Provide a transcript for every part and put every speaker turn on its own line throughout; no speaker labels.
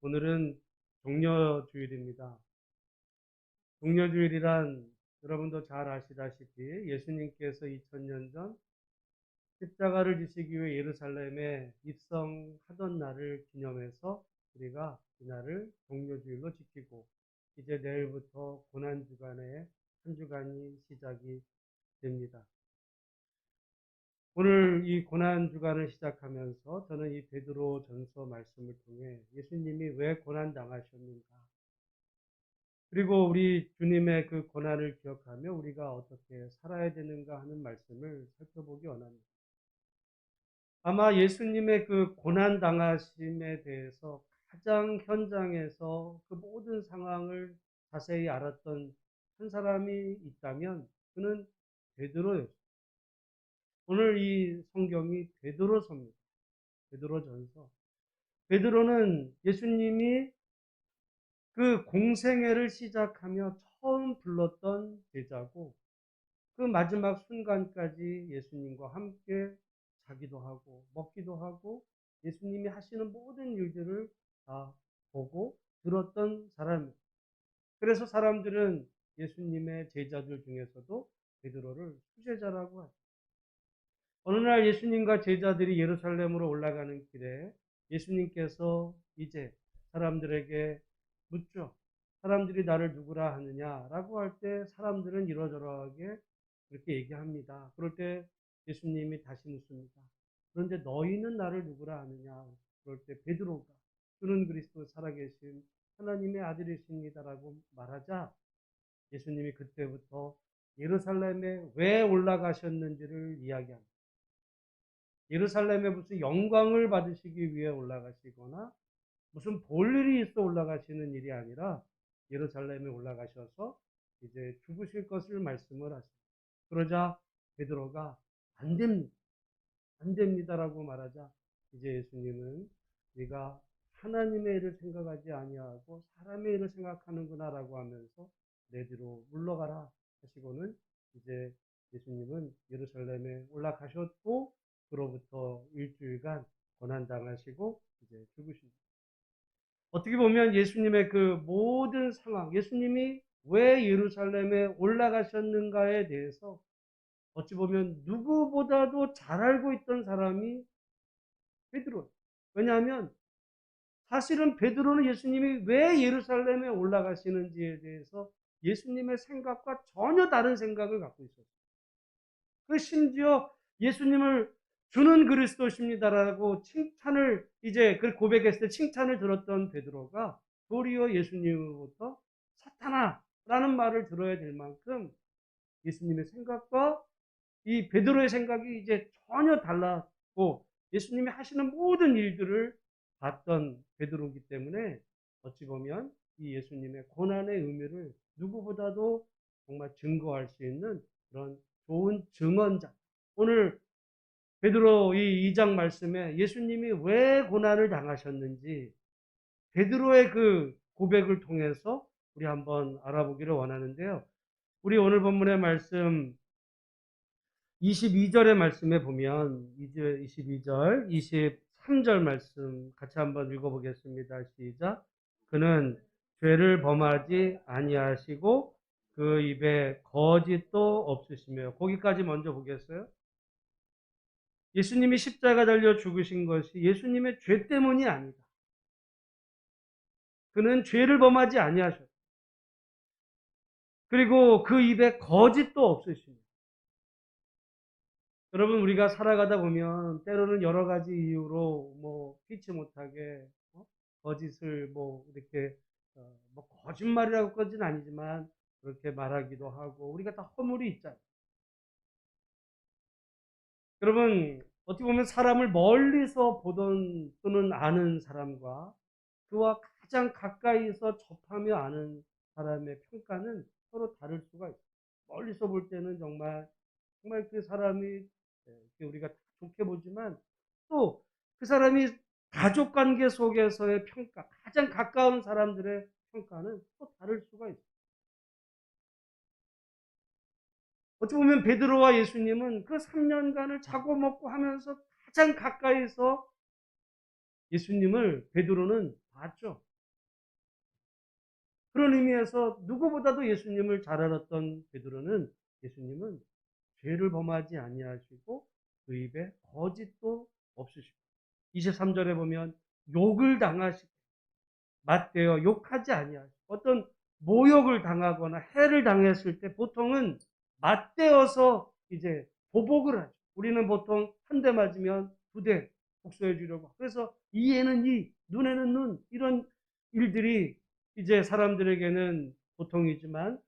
오늘은 종려주일입니다. 종려주일이란 여러분도 잘 아시다시피 예수님께서 2000년 전 십자가를 지시기 위해 예루살렘에 입성하던 날을 기념해서 우리가 이날을 종려주일로 지키고 이제 내일부터 고난주간의 한 주간이 시작이 됩니다. 오늘 이 고난주간을 시작하면서 저는 이 베드로 전서 말씀을 통해 예수님이 왜 고난당하셨는가, 그리고 우리 주님의 그 고난을 기억하며 우리가 어떻게 살아야 되는가 하는 말씀을 살펴보기 원합니다. 아마 예수님의 그 고난 당하심에 대해서 가장 현장에서 그 모든 상황을 자세히 알았던 한 사람이 있다면 그는 베드로였습니다. 오늘 이 성경이 베드로서입니다. 베드로전서. 베드로는 예수님이 그 공생애를 시작하며 처음 불렀던 제자고, 그 마지막 순간까지 예수님과 함께 자기도 하고 먹기도 하고 예수님이 하시는 모든 일들을 다 보고 들었던 사람입니다. 그래서 사람들은 예수님의 제자들 중에서도 베드로를 수제자라고 하죠. 어느 날 예수님과 제자들이 예루살렘으로 올라가는 길에 예수님께서 이제 사람들에게 묻죠. 사람들이 나를 누구라 하느냐라고 할 때 사람들은 이러저러하게 그렇게 얘기합니다. 그럴 때 예수님이 다시 묻습니다. 그런데 너희는 나를 누구라 하느냐? 그럴 때 베드로가 주는 그리스도 살아계신 하나님의 아들이십니다라고 말하자 예수님이 그때부터 예루살렘에 왜 올라가셨는지를 이야기합니다. 예루살렘에 무슨 영광을 받으시기 위해 올라가시거나 무슨 볼 일이 있어 올라가시는 일이 아니라 예루살렘에 올라가셔서 이제 죽으실 것을 말씀을 하십니다. 그러자 베드로가 안 됩니다. 안 됩니다라고 말하자 이제 예수님은 네가 하나님의 일을 생각하지 아니하고 사람의 일을 생각하는구나라고 하면서 내 뒤로 물러가라 하시고는 이제 예수님은 예루살렘에 올라가셨고 그로부터 일주일간 고난당하시고 이제 죽으십니다. 어떻게 보면 예수님의 그 모든 상황, 예수님이 왜 예루살렘에 올라가셨는가에 대해서 어찌 보면 누구보다도 잘 알고 있던 사람이 베드로예요. 왜냐하면 사실은 베드로는 예수님이 왜 예루살렘에 올라가시는지에 대해서 예수님의 생각과 전혀 다른 생각을 갖고 있었어요. 그 심지어 예수님을 주는 그리스도십니다라고 칭찬을 이제 그 고백했을 때 칭찬을 들었던 베드로가 도리어 예수님으로부터 사탄아라는 말을 들어야 될 만큼 예수님의 생각과 이 베드로의 생각이 이제 전혀 달랐고 예수님이 하시는 모든 일들을 봤던 베드로이기 때문에 어찌 보면 이 예수님의 고난의 의미를 누구보다도 정말 증거할 수 있는 그런 좋은 증언자. 오늘 베드로 이 2장 말씀에 예수님이 왜 고난을 당하셨는지 베드로의 그 고백을 통해서 우리 한번 알아보기를 원하는데요. 우리 오늘 본문의 말씀 22절의 말씀에 보면 22절, 23절 말씀 같이 한번 읽어보겠습니다. 시작. 그는 죄를 범하지 아니하시고 그 입에 거짓도 없으시며, 거기까지 먼저 보겠어요? 예수님이 십자가 달려 죽으신 것이 예수님의 죄 때문이 아니다. 그는 죄를 범하지 아니하셨다. 그리고 그 입에 거짓도 없으시며. 여러분, 우리가 살아가다 보면 때로는 여러 가지 이유로 뭐 피치 못하게 거짓을 뭐 이렇게 뭐 거짓말이라고까지는 아니지만 그렇게 말하기도 하고 우리가 다 허물이 있잖아요. 여러분, 어떻게 보면 사람을 멀리서 보던 또는 아는 사람과 그와 가장 가까이서 접하며 아는 사람의 평가는 서로 다를 수가 있어요. 멀리서 볼 때는 정말 그 사람이 우리가 좋게 보지만 또 그 사람이 가족 관계 속에서의 평가, 가장 가까운 사람들의 평가는 또 다를 수가 있어요. 어찌 보면 베드로와 예수님은 그 3년간을 자고 먹고 하면서 가장 가까이서 예수님을 베드로는 봤죠. 그런 의미에서 누구보다도 예수님을 잘 알았던 베드로는 예수님은 죄를 범하지 아니하시고 그 입에 거짓도 없으시고 23절에 보면 욕을 당하시고 맞대어 욕하지 아니하시고 어떤 모욕을 당하거나 해를 당했을 때 보통은 맞대어서 이제 보복을 하죠. 우리는 보통 한 대 맞으면 두 대 복수해 주려고. 그래서 이에는 이, 눈에는 눈, 이런 일들이 이제 사람들에게는 보통이지만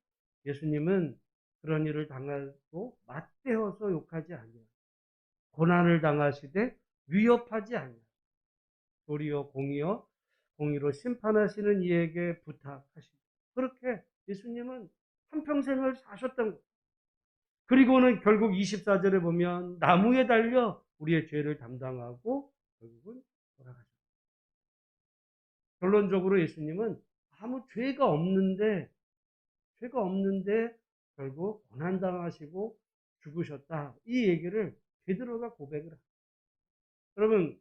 예수님은 그런 일을 당하고 맞대어서 욕하지 아니하시고 고난을 당하시되 위협하지 아니하시고 도리어 공의로 심판하시는 이에게 부탁하시고 그렇게 예수님은 한평생을 사셨던 거예요. 그리고는 결국 24절에 보면 나무에 달려 우리의 죄를 담당하고 결국은 돌아가셨어요. 결론적으로 예수님은 아무 죄가 없는데 결국 고난당하시고 죽으셨다. 이 얘기를 베드로가 고백을 합니다. 여러분,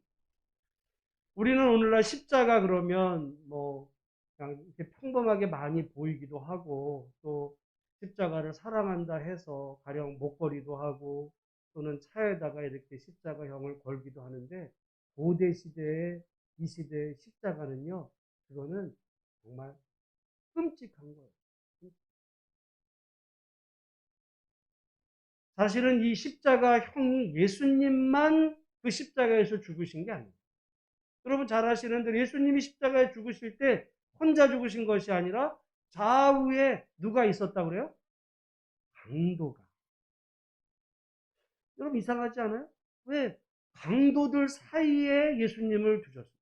우리는 오늘날 십자가 그러면 뭐 그냥 이렇게 평범하게 많이 보이기도 하고 또 십자가를 사랑한다 해서 가령 목걸이도 하고 또는 차에다가 이렇게 십자가형을 걸기도 하는데 고대 시대에 이 시대의 십자가는요, 그거는 정말 끔찍한 거예요. 사실은 이 십자가형이 예수님만 그 십자가에서 죽으신 게 아니에요. 여러분 잘 아시는 대로 예수님이 십자가에 죽으실 때 혼자 죽으신 것이 아니라 좌우에 누가 있었다고 그래요? 강도가. 여러분 이상하지 않아요? 왜? 강도들 사이에 예수님을 두셨어요.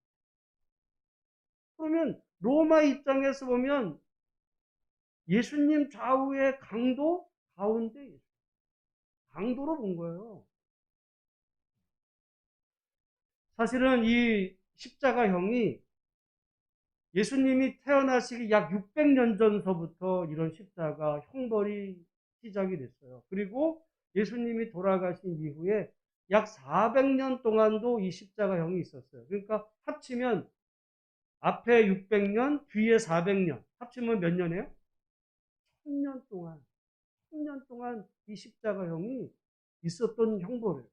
그러면 로마 입장에서 보면 예수님 좌우에 강도, 가운데 예수. 강도로 본 거예요. 사실은 이 십자가형이 예수님이 태어나시기 약 600년 전서부터 이런 십자가 형벌이 시작이 됐어요. 그리고 예수님이 돌아가신 이후에 약 400년 동안도 이 십자가형이 있었어요. 그러니까 합치면 앞에 600년, 뒤에 400년. 합치면 몇 년이에요? 1000년 동안. 1000년 동안 이 십자가형이 있었던 형벌이에요.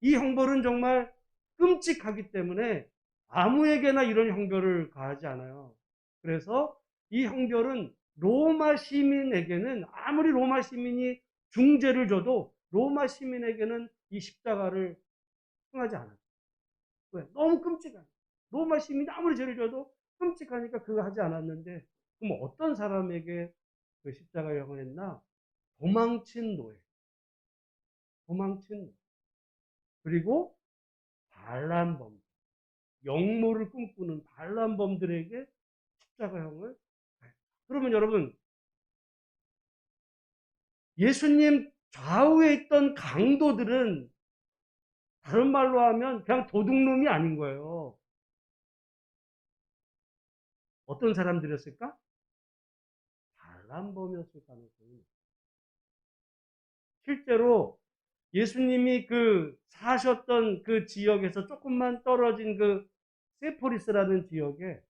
이 형벌은 정말 끔찍하기 때문에 아무에게나 이런 형벌을 가하지 않아요. 그래서 이 형벌은 로마 시민에게는 아무리 로마 시민이 중죄를 져도 로마 시민에게는 이 십자가를 행하지 않아요. 왜? 너무 끔찍하니까. 로마 시민이 아무리 죄를 져도 끔찍하니까 그거 하지 않았는데 그럼 어떤 사람에게 그 십자가형을 했나? 도망친 노예. 도망친 노예. 그리고 반란범. 영모를 꿈꾸는 반란범들에게 십자가형을. 그러면 여러분 예수님 좌우에 있던 강도들은 다른 말로 하면 그냥 도둑놈이 아닌 거예요. 어떤 사람들이었을까? 반란범이었을 가능성이. 실제로 예수님이 그 사셨던 그 지역에서 조금만 떨어진 그 세포리스라는 지역에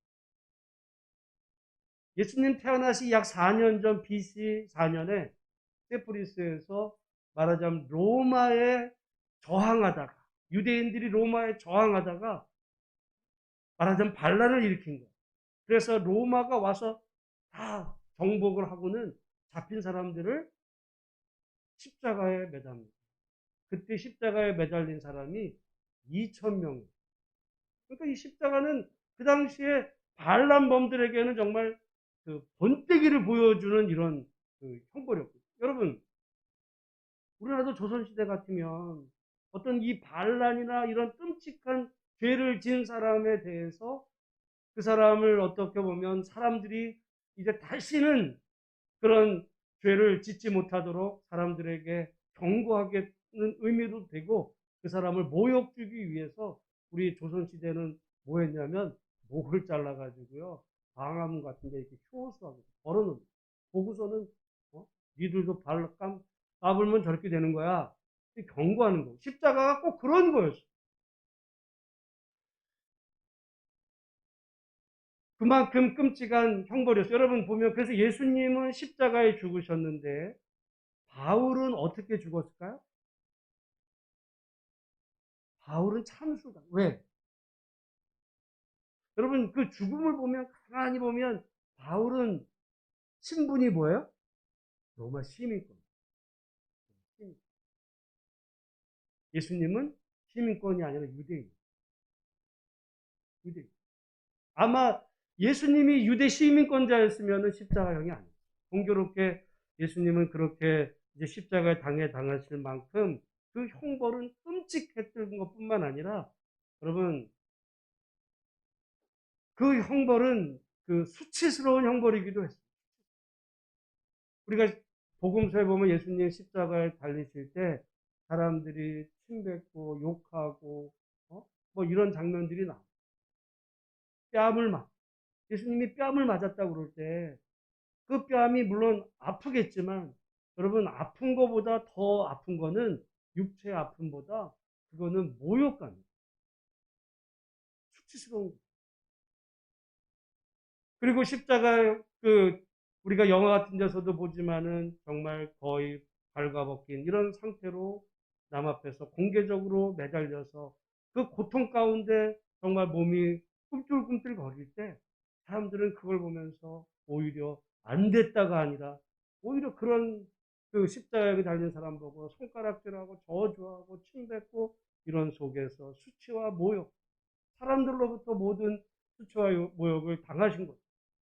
예수님 태어나시 약 4년 전 BC 4년에 세포리스에서 말하자면 로마에 저항하다가 유대인들이 로마에 저항하다가 말하자면 반란을 일으킨 거예요. 그래서 로마가 와서 다 정복을 하고는 잡힌 사람들을 십자가에 매답니다. 그때 십자가에 매달린 사람이 2,000명. 그러니까 이 십자가는 그 당시에 반란범들에게는 정말 그 본때기를 보여주는 이런 그 형벌이었거든요. 여러분, 우리나라도 조선시대 같으면 어떤 이 반란이나 이런 끔찍한 죄를 지은 사람에 대해서 그 사람을 어떻게 보면 사람들이 이제 다시는 그런 죄를 짓지 못하도록 사람들에게 경고하겠는 의미도 되고 그 사람을 모욕 주기 위해서 우리 조선시대는 뭐 했냐면 목을 잘라가지고요. 광화문 같은 데 이렇게 효수하고 걸어놓은 보고서는 니들도 까불면 저렇게 되는 거야. 경고하는 거. 십자가가 꼭 그런 거였어. 그만큼 끔찍한 형벌이었어요. 여러분 보면 그래서 예수님은 십자가에 죽으셨는데 바울은 어떻게 죽었을까요? 바울은 참수가. 왜? 여러분 그 죽음을 보면 가만히 보면 바울은 신분이 뭐예요? 로마 시민권. 예수님은 시민권이 아니라 유대인. 유대인. 아마 예수님이 유대 시민권자였으면 십자가형이 아니에요. 공교롭게 예수님은 그렇게 이제 십자가에 당하실 만큼 그 형벌은 끔찍했던 것뿐만 아니라 여러분 그 형벌은 그 수치스러운 형벌이기도 했어요. 우리가 복음서에 보면 예수님 십자가에 달리실 때 사람들이 침뱉고 욕하고 뭐 이런 장면들이 나와요. 뺨을 맞 예수님이 뺨을 맞았다고 그럴 때 그 뺨이 물론 아프겠지만 여러분 아픈 거보다 더 아픈 거는 육체의 아픔보다 그거는 모욕감이에요. 수치스러운 거. 그리고 십자가 그 우리가 영화 같은 데서도 보지만은 정말 거의 발가벗긴 이런 상태로 남 앞에서 공개적으로 매달려서 그 고통 가운데 정말 몸이 꿈틀꿈틀 거릴 때 사람들은 그걸 보면서 오히려 안 됐다가 아니라 오히려 그런 그 십자가에 달린 사람 보고 손가락질하고 저주하고 침뱉고 이런 속에서 수치와 모욕, 사람들로부터 모든 수치와 모욕을 당하신 거죠.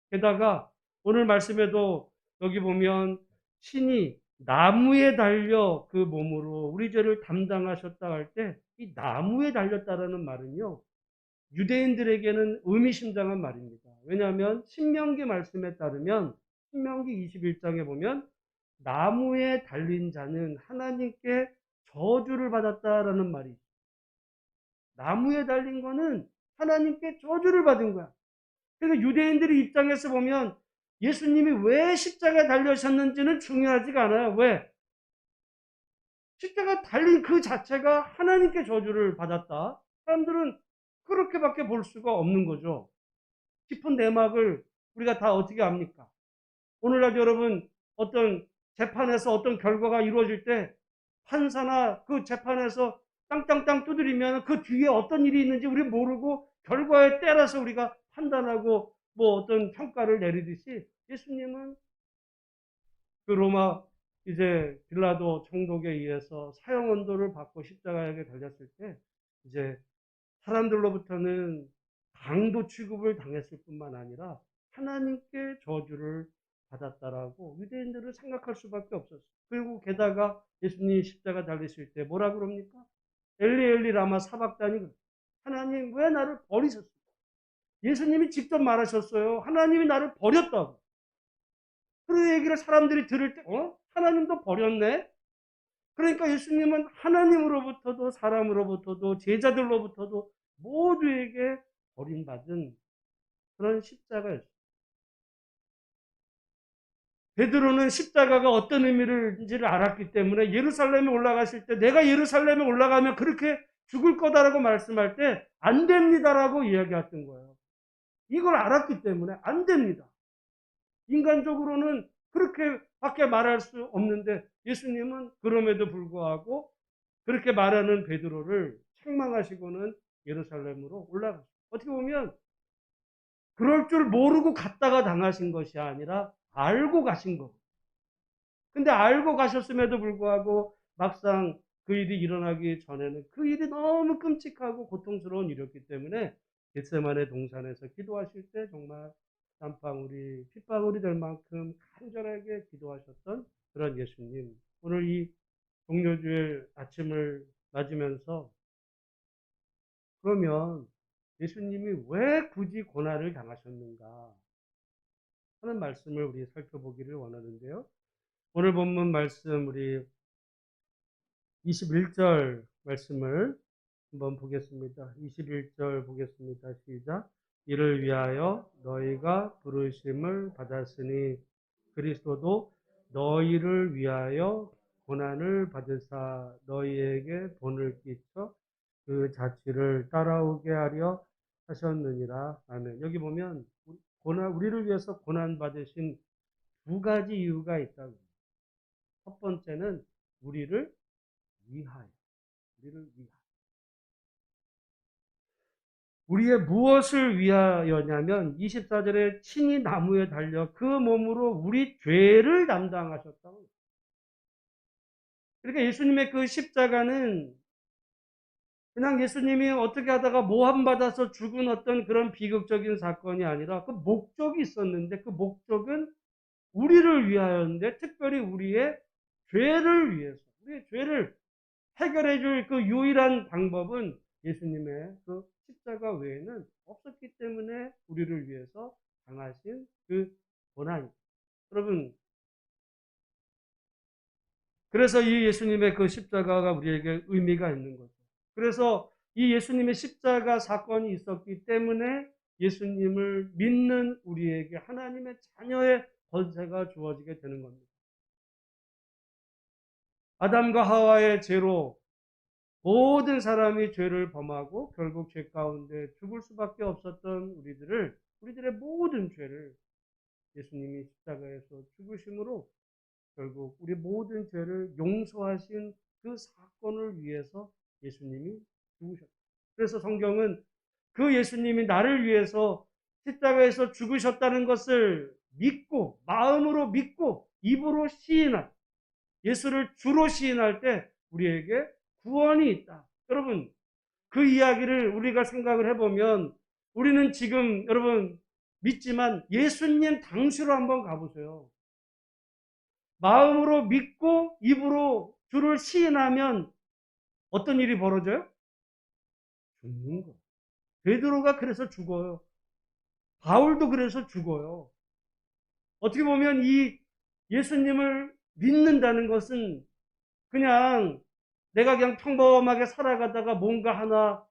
게다가 오늘 말씀에도 여기 보면 신이 나무에 달려 그 몸으로 우리 죄를 담당하셨다 할 때 이 나무에 달렸다라는 말은요. 유대인들에게는 의미심장한 말입니다. 왜냐하면 신명기 말씀에 따르면 신명기 21장에 보면 나무에 달린 자는 하나님께 저주를 받았다라는 말이 있어요. 나무에 달린 거는 하나님께 저주를 받은 거야. 그러니까 유대인들의 입장에서 보면 예수님이 왜 십자가에 달려셨는지는 중요하지가 않아요. 왜? 십자가에 달린 그 자체가 하나님께 저주를 받았다. 사람들은 그렇게밖에 볼 수가 없는 거죠. 깊은 내막을 우리가 다 어떻게 압니까? 오늘날 여러분 어떤 재판에서 어떤 결과가 이루어질 때 판사나 그 재판에서 땅땅땅 두드리면 그 뒤에 어떤 일이 있는지 우리 모르고 결과에 따라서 우리가 판단하고 뭐 어떤 평가를 내리듯이 예수님은 그 로마 이제 빌라도 총독에 의해서 사형 언도를 받고 십자가에 달렸을 때 이제 사람들로부터는 강도 취급을 당했을 뿐만 아니라 하나님께 저주를 받았다라고 유대인들은 생각할 수밖에 없었어요. 그리고 게다가 예수님이 십자가 달리실 때 뭐라 그럽니까? 엘리 엘리 라마 사박다니 하나님 왜 나를 버리셨어요? 예수님이 직접 말하셨어요. 하나님이 나를 버렸다고. 그 얘기를 사람들이 들을 때 하나님도 버렸네? 그러니까 예수님은 하나님으로부터도 사람으로부터도 제자들로부터도 모두에게 버림받은 그런 십자가였어요. 베드로는 십자가가 어떤 의미인지를 알았기 때문에 예루살렘에 올라가실 때 내가 예루살렘에 올라가면 그렇게 죽을 거다라고 말씀할 때 안 됩니다라고 이야기했던 거예요. 이걸 알았기 때문에 안 됩니다. 인간적으로는 그렇게밖에 말할 수 없는데 예수님은 그럼에도 불구하고 그렇게 말하는 베드로를 책망하시고는 예루살렘으로 올라가셨어요. 어떻게 보면 그럴 줄 모르고 갔다가 당하신 것이 아니라 알고 가신 거. 근데 알고 가셨음에도 불구하고 막상 그 일이 일어나기 전에는 그 일이 너무 끔찍하고 고통스러운 일이었기 때문에 겟세마네 동산에서 기도하실 때 정말 땀방울이 핏방울이 될 만큼 간절하게 기도하셨던 그런 예수님. 오늘 이 종료주일 아침을 맞으면서 그러면 예수님이 왜 굳이 고난을 당하셨는가 하는 말씀을 우리 살펴보기를 원하는데요. 오늘 본문 말씀 우리 21절 말씀을 한번 보겠습니다. 21절 보겠습니다. 시작. 이를 위하여 너희가 부르심을 받았으니 그리스도도 너희를 위하여 고난을 받으사 너희에게 본을 끼쳐 그 자취를 따라오게 하려 하셨느니라. 아멘. 여기 보면 우리를 위해서 고난 받으신 두 가지 이유가 있다고. 첫 번째는 우리를 위하여. 우리를 위하여. 우리의 무엇을 위하여냐면 24절에 친히 나무에 달려 그 몸으로 우리 죄를 담당하셨다고. 그러니까 예수님의 그 십자가는 그냥 예수님이 어떻게 하다가 모함받아서 죽은 어떤 그런 비극적인 사건이 아니라 그 목적이 있었는데, 그 목적은 우리를 위하여인데, 특별히 우리의 죄를 위해서, 우리의 죄를 해결해 줄 그 유일한 방법은 예수님의 그 십자가 외에는 없었기 때문에 우리를 위해서 당하신 그 고난. 여러분, 그래서 이 예수님의 그 십자가가 우리에게 의미가 있는 거죠. 그래서 이 예수님의 십자가 사건이 있었기 때문에 예수님을 믿는 우리에게 하나님의 자녀의 권세가 주어지게 되는 겁니다. 아담과 하와의 죄로 모든 사람이 죄를 범하고 결국 죄 가운데 죽을 수밖에 없었던 우리들의 모든 죄를 예수님이 십자가에서 죽으심으로 결국 우리 모든 죄를 용서하신 그 사건을 위해서 예수님이 죽으셨다. 그래서 성경은 그 예수님이 나를 위해서 십자가에서 죽으셨다는 것을 믿고, 마음으로 믿고 입으로 시인할, 예수를 주로 시인할 때 우리에게 구원이 있다. 여러분, 그 이야기를 우리가 생각을 해보면 우리는 지금 여러분 믿지만 예수님 당시로 한번 가보세요. 마음으로 믿고 입으로 주를 시인하면 어떤 일이 벌어져요? 죽는 거. 베드로가 그래서 죽어요. 바울도 그래서 죽어요. 어떻게 보면 이 예수님을 믿는다는 것은 그냥 내가 그냥 평범하게 살아가다가 뭔가 하나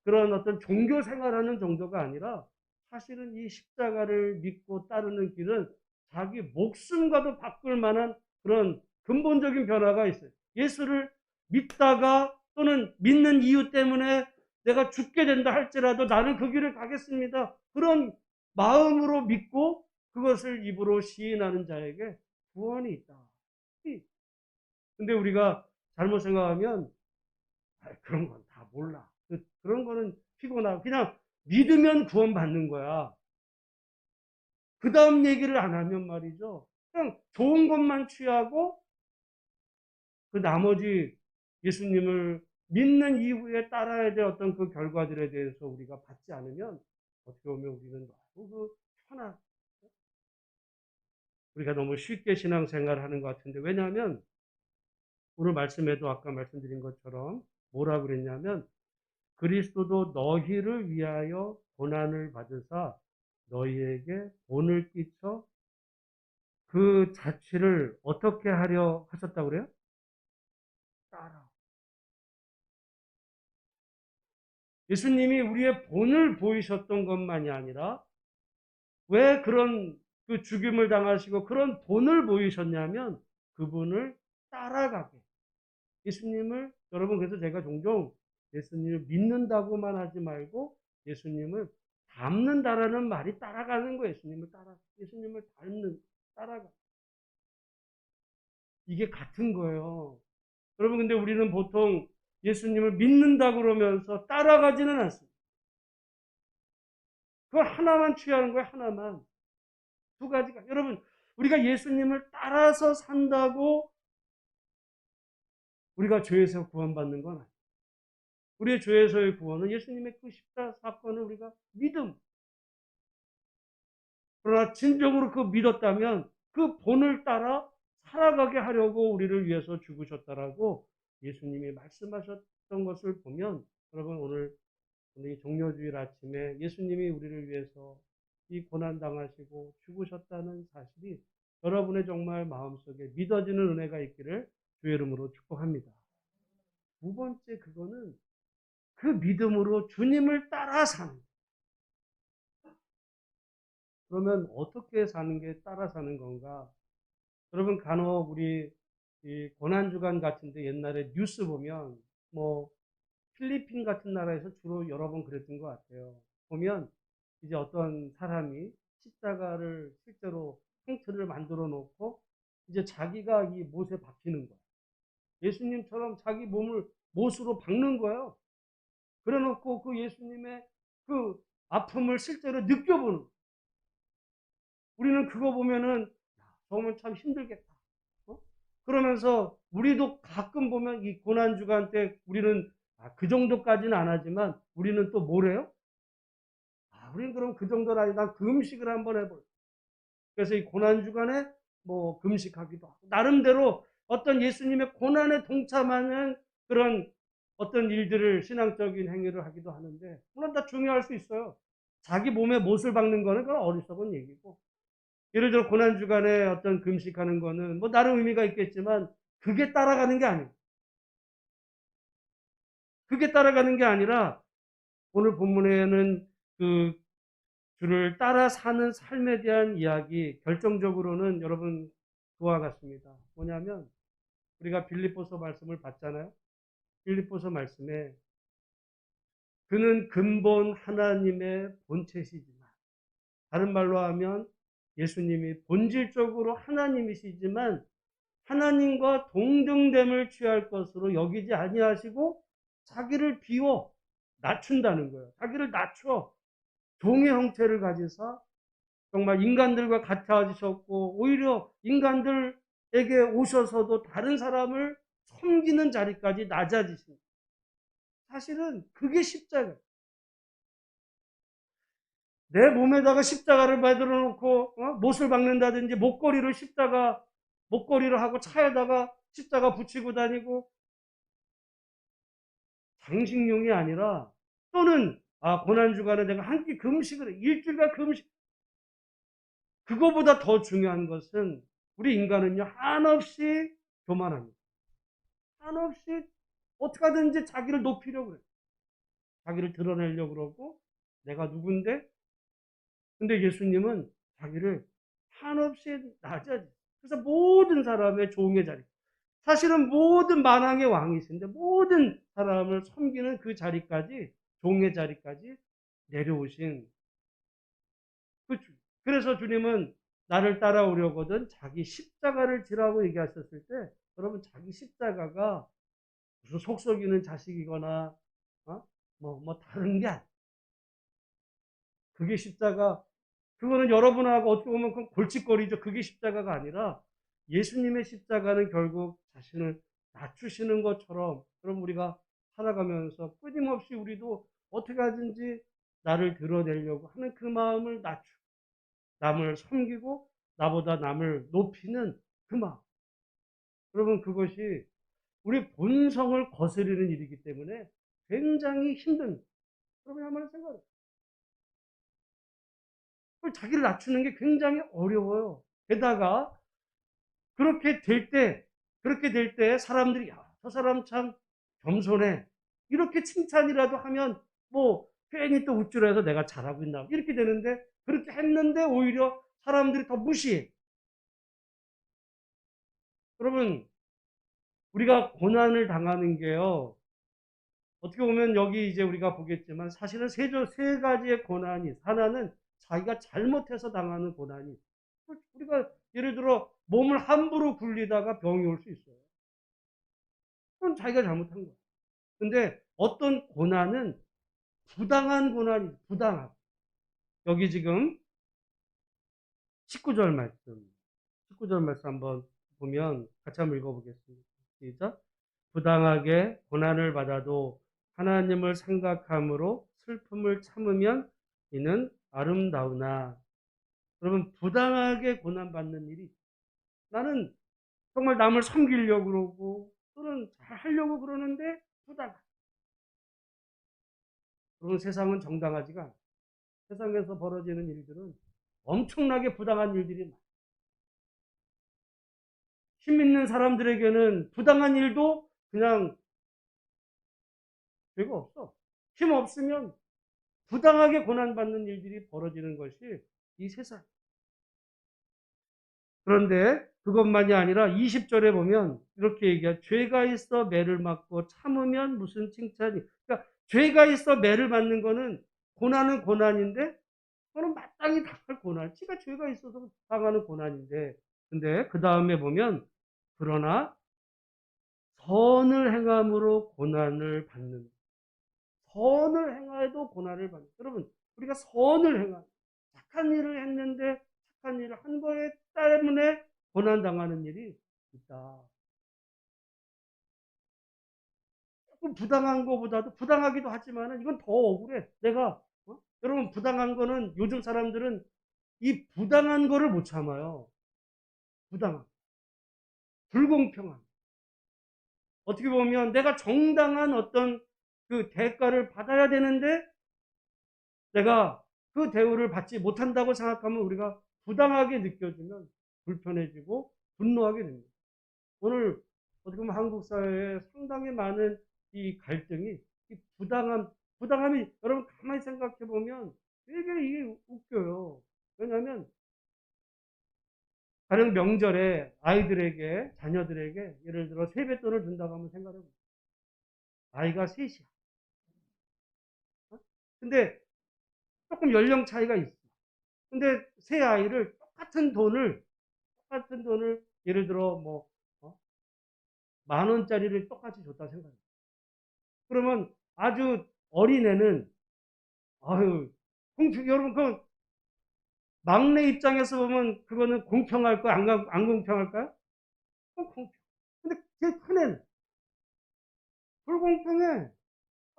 그런 어떤 종교 생활하는 정도가 아니라 사실은 이 십자가를 믿고 따르는 길은 자기 목숨과도 바꿀 만한 그런 근본적인 변화가 있어요. 예수를 믿다가 또는 믿는 이유 때문에 내가 죽게 된다 할지라도 나는 그 길을 가겠습니다. 그런 마음으로 믿고 그것을 입으로 시인하는 자에게 구원이 있다. 근데 우리가 잘못 생각하면 그런 건 다 몰라. 그런 거는 피곤하고 그냥 믿으면 구원받는 거야. 그 다음 얘기를 안 하면 말이죠. 그냥 좋은 것만 취하고 그 나머지 예수님을 믿는 이후에 따라야 될 어떤 그 결과들에 대해서 우리가 받지 않으면 어떻게 보면 우리는 너무 그 편한, 우리가 너무 쉽게 신앙생활을 하는 것 같은데, 왜냐하면 오늘 말씀에도 아까 말씀드린 것처럼 뭐라 그랬냐면 그리스도도 너희를 위하여 고난을 받으사 너희에게 본을 끼쳐 그 자취를 어떻게 하려 하셨다고 그래요? 따라. 예수님이 우리의 본을 보이셨던 것만이 아니라 왜 그런 그 죽임을 당하시고 그런 본을 보이셨냐면 그분을 따라가게. 예수님을, 여러분, 그래서 제가 종종 예수님을 믿는다고만 하지 말고 예수님을 닮는다라는 말이 따라가는 거예요. 예수님을 따라가. 이게 같은 거예요. 여러분, 근데 우리는 보통 예수님을 믿는다 그러면서 따라가지는 않습니다. 그걸 하나만 취하는 거예요. 하나만. 두 가지가. 여러분, 우리가 예수님을 따라서 산다고 우리가 죄에서 구원받는 건 아니에요. 우리의 죄에서의 구원은 예수님의 그 십자가 사건을 우리가 그러나 진정으로 그 믿었다면 그 본을 따라 살아가게 하려고 우리를 위해서 죽으셨다라고 예수님이 말씀하셨던 것을 보면, 여러분, 오늘 이 종료주일 아침에 예수님이 우리를 위해서 이 고난 당하시고 죽으셨다는 사실이 여러분의 정말 마음속에 믿어지는 은혜가 있기를 주의 이름으로 축복합니다. 두 번째, 그거는 그 믿음으로 주님을 따라 사는. 그러면 어떻게 사는 게 따라 사는 건가? 여러분, 간혹 우리 이 고난주간 같은데 옛날에 뉴스 보면 뭐 필리핀 같은 나라에서 주로 여러 번 그랬던 것 같아요. 보면 이제 어떤 사람이 십자가를 실제로 형태를 만들어 놓고 이제 자기가 이 못에 박히는 거예요. 예수님처럼 자기 몸을 못으로 박는 거예요. 그래 놓고 그 예수님의 그 아픔을 실제로 느껴보는 거예요. 우리는 그거 보면은 저거면 참 힘들겠다. 어? 그러면서 우리도 가끔 보면 이 고난주간 때 우리는 그 정도까지는 안 하지만 우리는 또 뭐래요? 우리는 그럼 그 정도는 아니다. 금식을 한번 해볼. 그래서 이 고난주간에 뭐 금식하기도 하고 나름대로 어떤 예수님의 고난에 동참하는 그런 어떤 일들을 신앙적인 행위를 하기도 하는데 물론 다 중요할 수 있어요. 자기 몸에 못을 박는 거는 그건 어리석은 얘기고 예를 들어 고난주간에 어떤 금식하는 거는 뭐 나름 의미가 있겠지만 그게 따라가는 게 아니에요. 그게 따라가는 게 아니라 오늘 본문에는 그 주를 따라 사는 삶에 대한 이야기 결정적으로는 여러분 그와 같습니다. 뭐냐면 우리가 빌립보서 말씀을 봤잖아요. 빌립보서 말씀에 그는 근본 하나님의 본체시지만 다른 말로 하면 예수님이 본질적으로 하나님이시지만 하나님과 동등됨을 취할 것으로 여기지 아니하시고 자기를 비워 낮춘다는 거예요. 자기를 낮춰 종의 형태를 가지사 정말 인간들과 같아지셨고 오히려 인간들에게 오셔서도 다른 사람을 섬기는 자리까지 낮아지신 사실은 그게 십자가. 내 몸에다가 십자가를 만들어 놓고 못을 박는다든지 목걸이를 하고 차에다가 십자가 붙이고 다니고 장식용이 아니라 또는 고난주간에 내가 한 끼 금식을 해. 일주일간 금식. 그거보다 더 중요한 것은 우리 인간은요 한없이 교만합니다. 한없이 어떻게 하든지 자기를 높이려고 그래요. 자기를 드러내려고 그러고 내가 누군데? 근데 예수님은 자기를 한없이 낮아지. 그래서 모든 사람의 종의 자리. 사실은 모든 만왕의 왕이신데 모든 사람을 섬기는 그 자리까지 종의 자리까지 내려오신 그 주. 그래서 주님은 나를 따라오려거든 자기 십자가를 지라고 얘기하셨을 때 여러분 자기 십자가가 무슨 속썩이는 자식이거나 뭐 다른 게 아니에요. 그게 십자가 그거는 여러분하고 어떻게 보면 그건 골칫거리죠. 그게 십자가가 아니라 예수님의 십자가는 결국 자신을 낮추시는 것처럼 그럼 우리가 살아가면서 끊임없이 우리도 어떻게 하든지 나를 드러내려고 하는 그 마음을 낮추고 남을 섬기고 나보다 남을 높이는 그 마음. 여러분 그것이 우리 본성을 거스르는 일이기 때문에 굉장히 힘듭니다. 여러분이 한번 생각해요. 자기를 낮추는 게 굉장히 어려워요. 게다가 그렇게 될 때 사람들이 저 사람 참 겸손해. 이렇게 칭찬이라도 하면 뭐 괜히 또 우쭐해서 내가 잘하고 있나 이렇게 되는데 그렇게 했는데 오히려 사람들이 더 무시해. 여러분 우리가 고난을 당하는 게요. 어떻게 보면 여기 이제 우리가 보겠지만 사실은 세 가지의 고난이 하나는 자기가 잘못해서 당하는 고난이 우리가 예를 들어 몸을 함부로 굴리다가 병이 올 수 있어요. 그건 자기가 잘못한 거예요. 근데 어떤 고난은 부당한 고난이 부당한. 여기 지금 19절 말씀. 19절 말씀 한번 보면 같이 한번 읽어보겠습니다. 시작. 부당하게 고난을 받아도 하나님을 생각함으로 슬픔을 참으면 이는 아름다우나. 여러분 부당하게 고난받는 일이 나는 정말 남을 섬기려고 그러고 또는 잘 하려고 그러는데 부당하다. 그런 세상은 정당하지가 않아요. 세상에서 벌어지는 일들은 엄청나게 부당한 일들이 많아요. 힘 있는 사람들에게는 부당한 일도 그냥 별거 없어. 힘 없으면 부당하게 고난받는 일들이 벌어지는 것이 이 세상. 그런데 그것만이 아니라 20절에 보면 이렇게 얘기해요. 죄가 있어 매를 맞고 참으면 무슨 칭찬이. 그러니까 죄가 있어 매를 맞는 거는 고난은 고난인데 그거는 마땅히 당할 고난, 지가 죄가 있어서 당하는 고난인데, 근데 그 다음에 보면 그러나 선을 행함으로 고난을 받는, 선을 행하여도 고난을 받는. 여러분, 우리가 선을 행한, 착한 일을 했는데 착한 일을 한 거에 때문에 고난 당하는 일이 있다. 조금 부당한 거보다도 부당하기도 하지만 이건 더 억울해. 내가 여러분, 부당한 거는 요즘 사람들은 이 부당한 거를 못 참아요. 부당한, 불공평한. 어떻게 보면 내가 정당한 어떤 그 대가를 받아야 되는데 내가 그 대우를 받지 못한다고 생각하면 우리가 부당하게 느껴지면 불편해지고 분노하게 됩니다. 오늘 어떻게 보면 한국 사회에 상당히 많은 이 갈등이, 이 부당함이 여러분 가만히 생각해 보면 되게 이게 웃겨요. 왜냐하면 가령 명절에 아이들에게, 자녀들에게 예를 들어 세뱃돈을 준다고 하면 생각해 보세요. 아이가 셋이야. 근데 조금 연령 차이가 있어. 근데 세 아이를 똑같은 돈을 예를 들어 뭐 어? 10,000원짜리를 똑같이 줬다 생각해. 그러면 아주 어린애는 아유 여러분 그 막내 입장에서 보면 그거는 공평할까요? 안 공평할까요? 공평. 근데 제일 큰 애는 불공평해.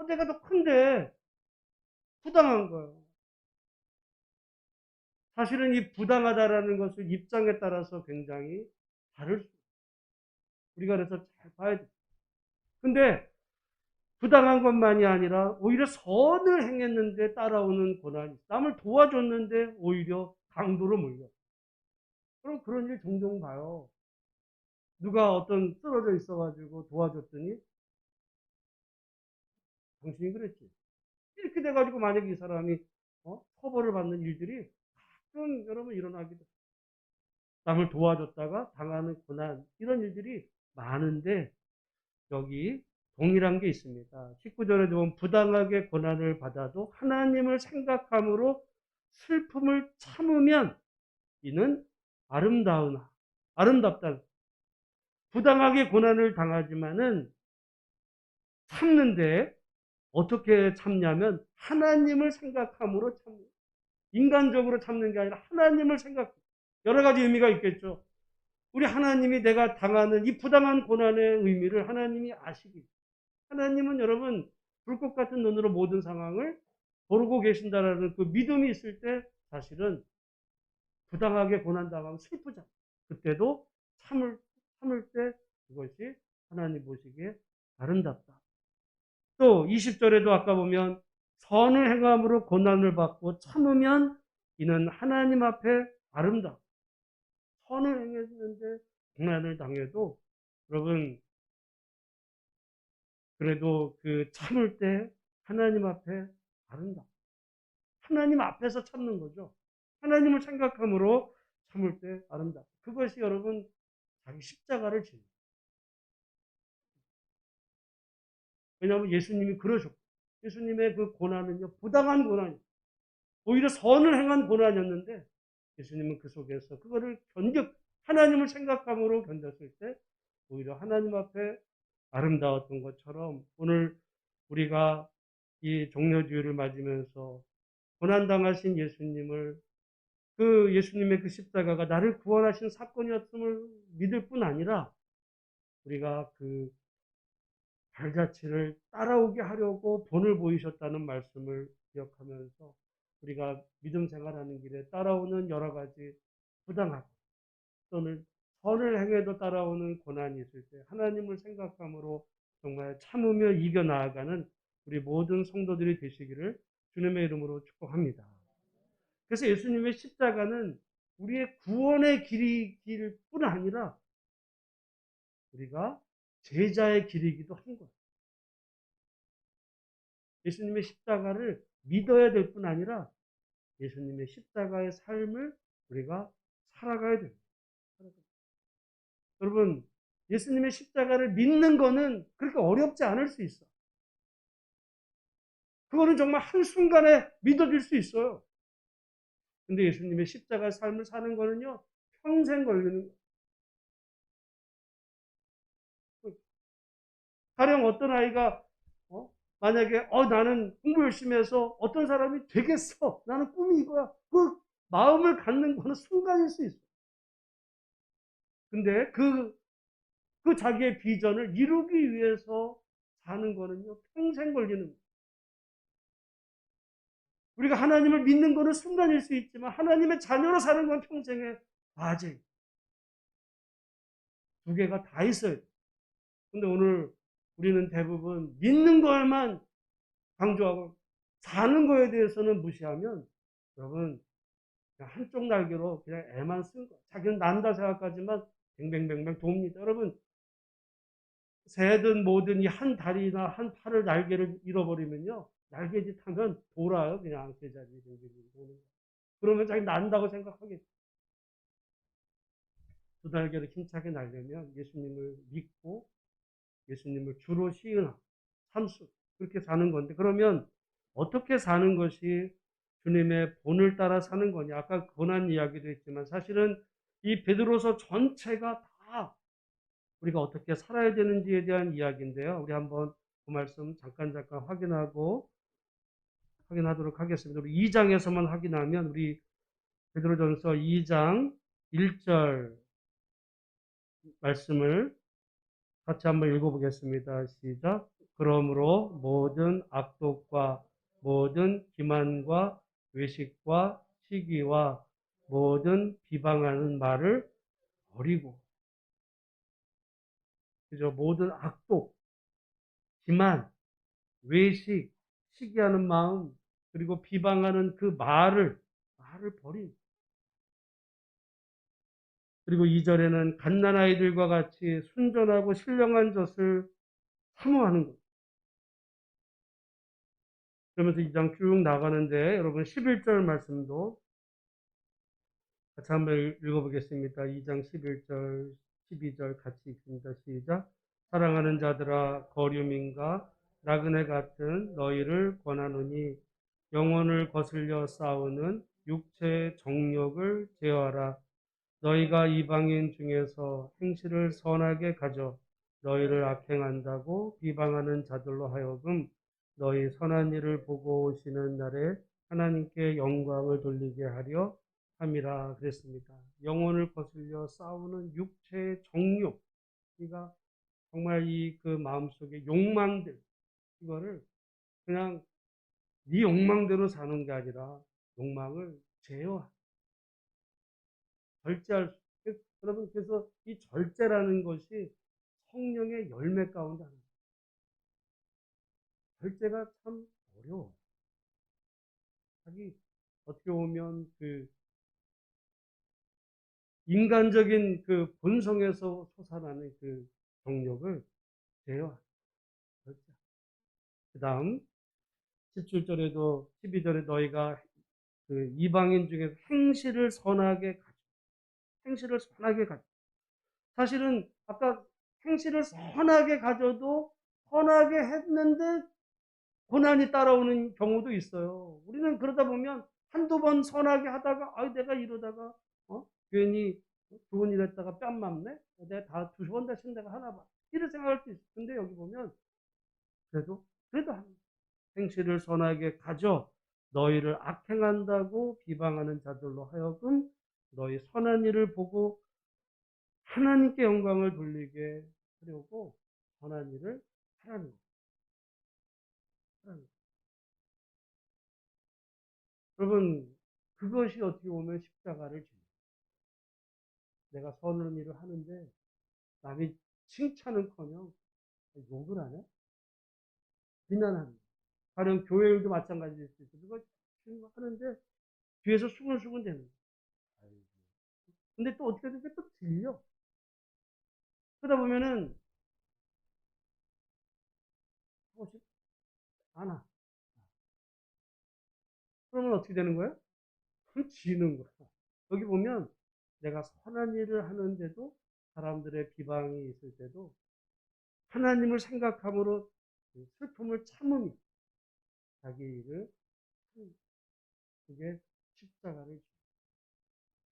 내가 더 큰데 부당한 거예요. 사실은 이 부당하다라는 것을 입장에 따라서 굉장히 다를 수 있어요. 우리가 그래서 잘 봐야 돼. 근데 부당한 것만이 아니라 오히려 선을 행했는데 따라오는 고난이, 남을 도와줬는데 오히려 강도로 몰려. 그럼 그런 일 종종 봐요. 누가 어떤 쓰러져 있어가지고 도와줬더니 당신이 그랬지. 이렇게 돼가지고 만약에 이 사람이 처벌을 받는 일들이 가끔 여러분 일어나기도 해요. 남을 도와줬다가 당하는 고난, 이런 일들이 많은데 여기 동일한 게 있습니다. 19절에 보면 부당하게 고난을 받아도 하나님을 생각함으로 슬픔을 참으면 이는 아름답다. 부당하게 고난을 당하지만은 참는데 어떻게 참냐면 하나님을 생각함으로 참는. 인간적으로 참는 게 아니라 하나님을 생각. 여러 가지 의미가 있겠죠. 우리 하나님이 내가 당하는 이 부당한 고난의 의미를 하나님이 아시기. 하나님은 여러분 불꽃 같은 눈으로 모든 상황을 보고 계신다라는 그 믿음이 있을 때 사실은 부당하게 고난당하면 슬프잖아. 그때도 참을 때 그것이 하나님 보시기에 아름답다. 또 20절에도 아까 보면 선을 행함으로 고난을 받고 참으면 이는 하나님 앞에 아름답다. 선을 행했는데 고난을 당해도 여러분 그래도 그 참을 때 하나님 앞에 아름답다. 하나님 앞에서 참는 거죠. 하나님을 생각함으로 참을 때 아름답다. 그것이 여러분 자기 십자가를 지는. 왜냐하면 예수님이 그러셨고 예수님의 그 고난은요 부당한 고난이 오히려 선을 행한 고난이었는데 예수님은 그 속에서 그거를 하나님을 생각함으로 견뎠을 때 오히려 하나님 앞에 아름다웠던 것처럼 오늘 우리가 이 종려주일을 맞으면서 고난당하신 예수님을 그 예수님의 그 십자가가 나를 구원하신 사건이었음을 믿을 뿐 아니라 우리가 그 발자취를 따라오게 하려고 본을 보이셨다는 말씀을 기억하면서 우리가 믿음 생활하는 길에 따라오는 여러 가지 부당하고 또는 선을 행해도 따라오는 고난이 있을 때 하나님을 생각함으로 정말 참으며 이겨나가는 우리 모든 성도들이 되시기를 주님의 이름으로 축복합니다. 그래서 예수님의 십자가는 우리의 구원의 길일 뿐 아니라 우리가 제자의 길이기도 한 거예요. 예수님의 십자가를 믿어야 될 뿐 아니라 예수님의 십자가의 삶을 우리가 살아가야 됩니다. 여러분, 예수님의 십자가를 믿는 거는 그렇게 어렵지 않을 수 있어. 그거는 정말 한순간에 믿어질 수 있어요. 근데 예수님의 십자가 삶을 사는 거는요, 평생 걸리는 거예요. 가령 어떤 아이가, 만약에, 나는 공부 열심히 해서 어떤 사람이 되겠어. 나는 꿈이 이거야. 그 마음을 갖는 거는 순간일 수 있어. 근데 그 자기의 비전을 이루기 위해서 사는 거는요, 평생 걸리는 거예요. 우리가 하나님을 믿는 거는 순간일 수 있지만 하나님의 자녀로 사는 건 평생의 과제. 두 개가 다 있어요. 근데 오늘 우리는 대부분 믿는 것만 강조하고 사는 거에 대해서는 무시하면 여러분 그냥 한쪽 날개로 그냥 애만 쓴 거. 자기는 난다 생각하지만 뱅뱅뱅뱅 돕니다. 여러분 새든 뭐든 이 한 다리나 한 팔을 날개를 잃어버리면요. 날개짓 하면 돌아요. 그냥 제자리 뱅뱅뱅. 그러면 자기 난다고 생각하겠죠. 두 날개를 힘차게 날려면 예수님을 믿고 예수님을 주로 시인하고 삼수 그렇게 사는 건데 그러면 어떻게 사는 것이 주님의 본을 따라 사는 거냐. 아까 고난 이야기도 했지만 사실은 이 베드로서 전체가 다 우리가 어떻게 살아야 되는지에 대한 이야기인데요. 우리 한번 그 말씀 잠깐 확인하도록 하겠습니다. 우리 2장에서만 확인하면 우리 베드로전서 2장 1절 말씀을 같이 한번 읽어보겠습니다. 시작. 그러므로 모든 악독과 모든 기만과 외식과 시기와 모든 비방하는 말을 버리고, 그죠? 모든 악독, 기만, 외식, 시기하는 마음, 그리고 비방하는 그 말을 버린. 그리고 2절에는 갓난아이들과 같이 순전하고 신령한 젖을 사모하는 것. 그러면서 2장 쭉 나가는데 여러분 11절 말씀도 같이 한번 읽어보겠습니다. 2장 11절, 12절 같이 읽습니다. 시작. 사랑하는 자들아 거류민과 나그네 같은 너희를 권하노니 영혼을 거슬려 싸우는 육체의 정욕을 제어하라. 너희가 이방인 중에서 행실을 선하게 가져 너희를 악행한다고 비방하는 자들로 하여금 너희 선한 일을 보고 오시는 날에 하나님께 영광을 돌리게 하려 함이라 그랬습니다. 영혼을 거슬려 싸우는 육체의 정욕, 그러니까 정말 이 그 마음속의 욕망들, 이거를 그냥 네 욕망대로 사는 게 아니라 욕망을 제어하라. 절제할 수. 여러분 그래서 이 절제라는 것이 성령의 열매 가운데 하나. 절제가 참 어려워. 자기 어떻게 보면 그 인간적인 그 본성에서 솟아나는 그 정욕을 제어하라. 절제. 그 다음 17절에도 12절에 너희가 그 이방인 중에 행실을 선하게 가져. 사실은 아까 행실을 선하게 가져도 선하게 했는데 고난이 따라오는 경우도 있어요. 우리는 그러다 보면 한두 번 선하게 하다가 내가 이러다가 괜히 좋은 일 했다가 뺨 맞네? 내가 다 두 번 다신 내가 하나 봐. 이런 생각할 수 있어. 근데 여기 보면 그래도 행실을 선하게 가져 너희를 악행한다고 비방하는 자들로 하여금 너희 선한 일을 보고 하나님께 영광을 돌리게 하려고 선한 일을 하라는 거예요. 여러분 그것이 어떻게 보면 십자가를 지는 내가 선한 일을 하는데 남이 칭찬은커녕 욕을 하네? 비난하는 거예요. 가령 교회 일도 마찬가지일 수 있어요. 그거 하는데 뒤에서 수근수근 되는 거예요. 근데 또 어떻게 되게 또 들려. 그러다 보면은 하고 싶지 않아. 그러면 어떻게 되는 거예요? 그럼 지는 거야. 여기 보면 내가 선한 일을 하는데도 사람들의 비방이 있을 때도 하나님을 생각함으로 슬픔을 참으며 자기 일을 하는 그게 십자가를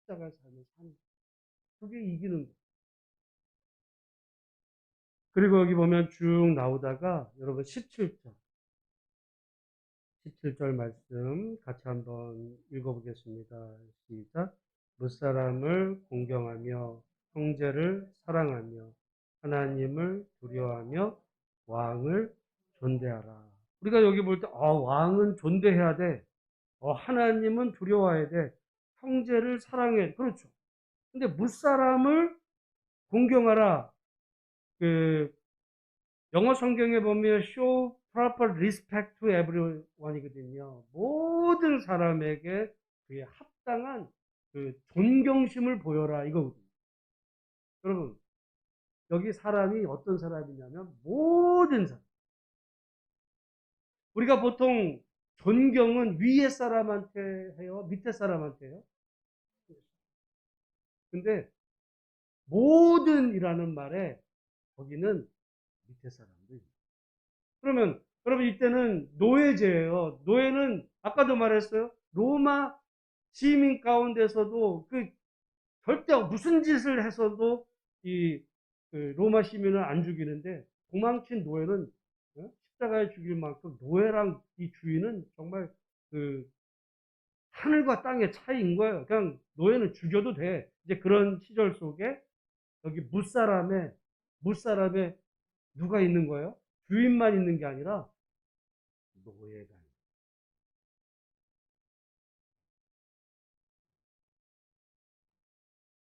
십자가의 삶을 사는 거예요. 그게 이기는 거예요. 그리고 여기 보면 쭉 나오다가 여러분 17절 말씀 같이 한번 읽어보겠습니다. 시작. 무사람을 공경하며 형제를 사랑하며 하나님을 두려워하며 왕을 존대하라. 우리가 여기 볼 때 왕은 존대해야 돼. 하나님은 두려워해야 돼. 형제를 사랑해야 돼. 그렇죠. 근데 무사람을 공경하라. 그 영어 성경에 보면 show proper respect to everyone이거든요. 모든 사람에게 그에 합당한 그 존경심을 보여라 이거거든요. 여러분, 여기 사람이 어떤 사람이냐면 모든 사람. 우리가 보통 존경은 위에 사람한테 해요? 밑에 사람한테 해요? 근데 모든이라는 말에 거기는 밑에 사람들. 그러면 여러분 이때는 노예제예요. 노예는 아까도 말했어요. 로마 시민 가운데서도 절대 무슨 짓을 해서도 그 로마 시민을 안 죽이는데 도망친 노예는 십자가에 죽일 만큼 노예랑 이 주인은 정말 그 하늘과 땅의 차이인 거예요. 그냥 노예는 죽여도 돼. 이제 그런 시절 속에 여기 무사람에 누가 있는 거예요? 주인만 있는 게 아니라 노예가.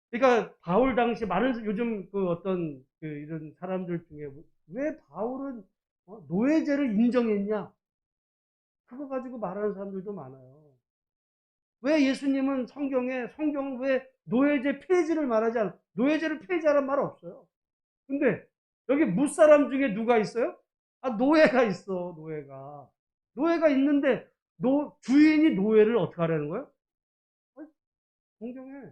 그러니까 바울 당시 많은 요즘 그 어떤 이런 사람들 중에 왜 바울은 노예제를 인정했냐? 그거 가지고 말하는 사람들도 많아요. 왜 예수님은 성경은 왜 노예제 폐지를 말하지 않아? 노예제를 폐지하라는 말 없어요. 근데 여기 무사람 중에 누가 있어요? 노예가 있어, 노예가. 노예가 있는데 주인이 노예를 어떻게 하라는 거예요? 성경에.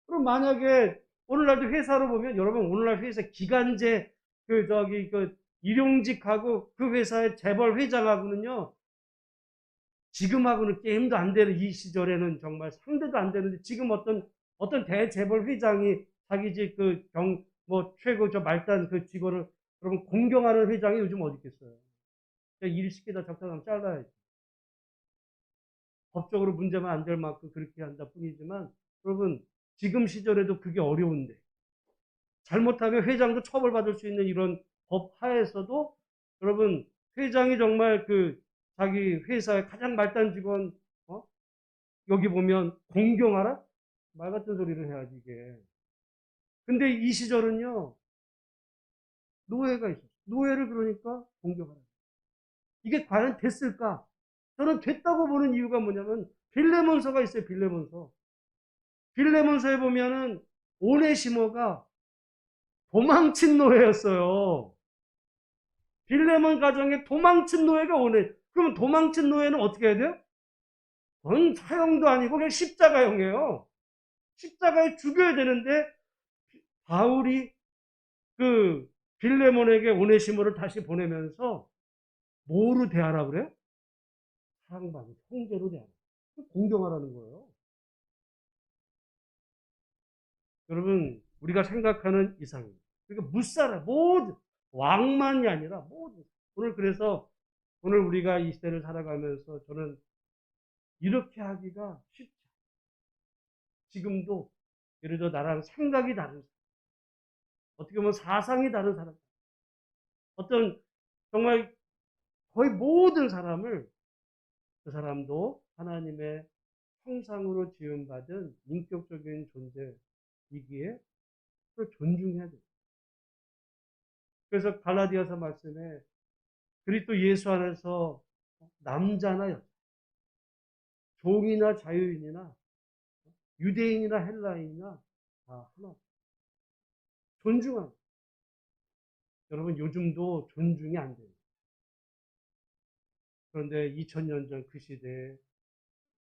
그럼 만약에 오늘날도 회사로 보면 여러분 오늘날 회사 기간제 일용직하고 그 회사의 재벌 회장하고는요 지금하고는 게임도 안 되는 이 시절에는 정말 상대도 안 되는데 지금 어떤 대재벌 회장이 자기 집 최고 저 말단 그 직원을 여러분 공경하는 회장이 요즘 어디 있겠어요? 일 시키다 적당하면 잘라야지. 법적으로 문제만 안 될 만큼 그렇게 한다 뿐이지만 여러분 지금 시절에도 그게 어려운데 잘못하면 회장도 처벌받을 수 있는 이런 법 하에서도 여러분 회장이 정말 자기 회사의 가장 말단 직원 여기 보면 공경하라? 말 같은 소리를 해야지 이게. 근데 이 시절은요 노예가 있어. 노예를 그러니까 공경하라. 이게 과연 됐을까? 저는 됐다고 보는 이유가 뭐냐면 빌레몬서가 있어요. 빌레몬서. 빌레몬서에 보면은 오네시모가 도망친 노예였어요. 빌레몬 가정에 도망친 노예가 그러면 도망친 노예는 어떻게 해야 돼요? 그건 사형도 아니고 그냥 십자가형이에요. 십자가에 죽여야 되는데 바울이 빌레몬에게 오네시모를 다시 보내면서 뭐로 대하라 그래요? 사랑받는 형제로 대하라. 공경하라는 거예요. 여러분 우리가 생각하는 이상입니다. 그러니까 모든 왕만이 아니라 모든 그래서 오늘 우리가 이 시대를 살아가면서 저는 이렇게 하기가 쉽지 않아요. 지금도 예를 들어 나랑 생각이 다른 사람, 어떻게 보면 사상이 다른 사람, 어떤 정말 거의 모든 사람을 그 사람도 하나님의 형상으로 지음받은 인격적인 존재이기에 그걸 존중해야 돼요. 그래서 갈라디아서 말씀에 그리스도 예수 안에서 남자나 여자, 종이나 자유인이나 유대인이나 헬라인이나 다 하나 존중하는. 여러분 요즘도 존중이 안 돼요. 그런데 2000년 전 그 시대에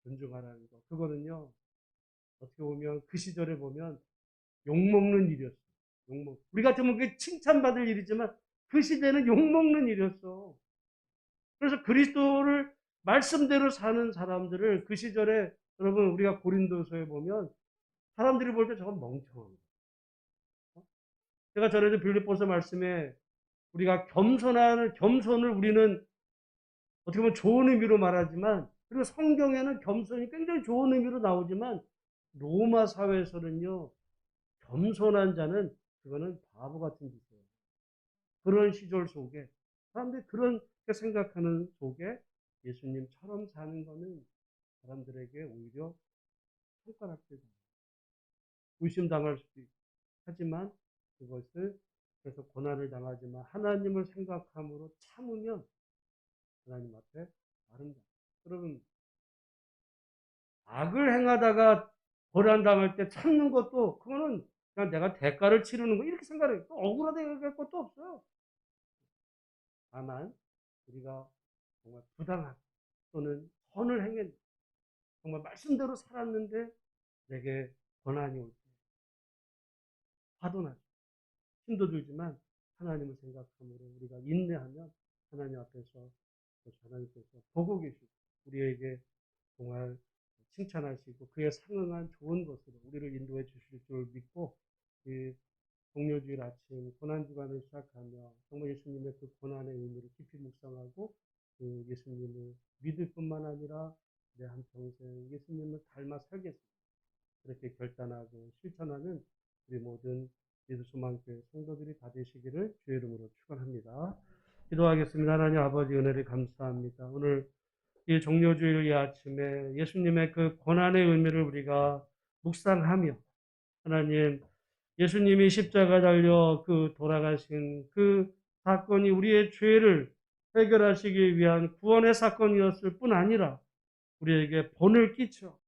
존중하라는 거 그거는요 어떻게 보면 그 시절에 보면 욕먹는 일이었어. 우리 같으면 그게 칭찬받을 일이지만 그 시대는 욕먹는 일이었어. 그래서 그리스도를 말씀대로 사는 사람들을 그 시절에 여러분 우리가 고린도서에 보면 사람들이 볼 때 저건 멍청한 거예요. 제가 전에도 빌립보서 말씀에 우리가 겸손을 우리는 어떻게 보면 좋은 의미로 말하지만 그리고 성경에는 겸손이 굉장히 좋은 의미로 나오지만 로마 사회에서는요 겸손한 자는 그거는 바보 같은 짓이에요. 그런 시절 속에 사람들이 그렇게 생각하는 속에 예수님처럼 사는 거는 사람들에게 오히려 손가락질 의심당할 수도 있고 하지만 그것을 그래서 고난을 당하지만 하나님을 생각함으로 참으면 하나님 앞에 아름다. 여러분 악을 행하다가 고난당할 때 참는 것도 그거는 그냥 내가 대가를 치르는 거 이렇게 생각해요. 또 억울하게 될 것도 없어요. 다만 우리가 정말 부당한 또는 선을 행했 정말 말씀대로 살았는데 내게 고난이 올 때 화도 나죠. 힘도 들지만 하나님을 생각함으로 우리가 인내하면 하나님 앞에서 하나님께서 보고 계시고 우리에게 정말 칭찬하시고 그에 상응한 좋은 것으로 우리를 인도해 주실 줄 믿고 이 종료주일 아침 고난주간을 시작하며 정말 예수님의 그 고난의 의미를 깊이 묵상하고 그 예수님을 믿을 뿐만 아니라 내 한평생 예수님을 닮아 살겠습니다. 그렇게 결단하고 실천하는 우리 모든 예수소망교회 성도들이 다 되시기를 주의 이름으로 축원합니다. 기도하겠습니다. 하나님 아버지 은혜를 감사합니다. 오늘 이 종료주일 이 아침에 예수님의 그 고난의 의미를 우리가 묵상하며 하나님 예수님이 십자가 달려 그 돌아가신 그 사건이 우리의 죄를 해결하시기 위한 구원의 사건이었을 뿐 아니라 우리에게 본을 끼쳐